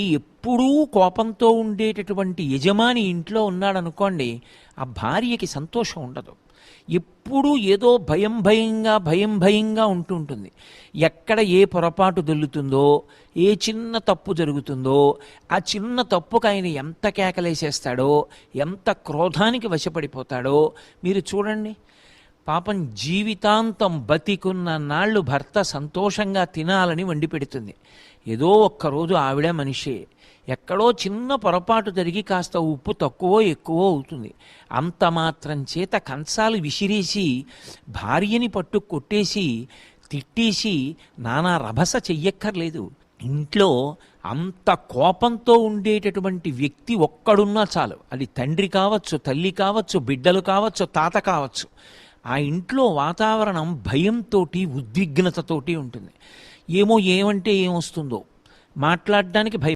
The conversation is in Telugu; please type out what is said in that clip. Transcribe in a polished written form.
ఎప్పుడూ కోపంతో ఉండేటటువంటి యజమాని ఇంట్లో ఉన్నాడనుకోండి, ఆ భార్యకి సంతోషం ఉండదు. ఎప్పుడూ ఏదో భయంగా ఉంటుంటుంది. ఎక్కడ ఏ పొరపాటు దొల్లుతుందో, ఏ చిన్న తప్పు జరుగుతుందో, ఆ చిన్న తప్పుకు ఆయన ఎంత కేకలేసేస్తాడో, ఎంత క్రోధానికి వశపడిపోతాడో మీరు చూడండి. పాపం జీవితాంతం బతికున్న నాళ్ళు భర్త సంతోషంగా తినాలని వండి పెడుతుంది. ఏదో ఒక్కరోజు ఆవిడ మనిషే, ఎక్కడో చిన్న పొరపాటు జరిగి కాస్త ఉప్పు తక్కువో ఎక్కువో అవుతుంది. అంత మాత్రం చేత కంచాలు విసిరేసి భార్యని పట్టు కొట్టేసి తిట్టేసి నానా రభస చెయ్యక్కర్లేదు. ఇంట్లో అంత కోపంతో ఉండేటటువంటి వ్యక్తి ఒక్కడున్నా చాలు. అది తండ్రి కావచ్చు, తల్లి కావచ్చు, బిడ్డలు కావచ్చు, తాత కావచ్చు. ఆ ఇంట్లో వాతావరణం భయంతో, ఉద్విగ్నతతోటి ఉంటుంది. ఏమంటే ఏమొస్తుందో మాట్లాడడానికి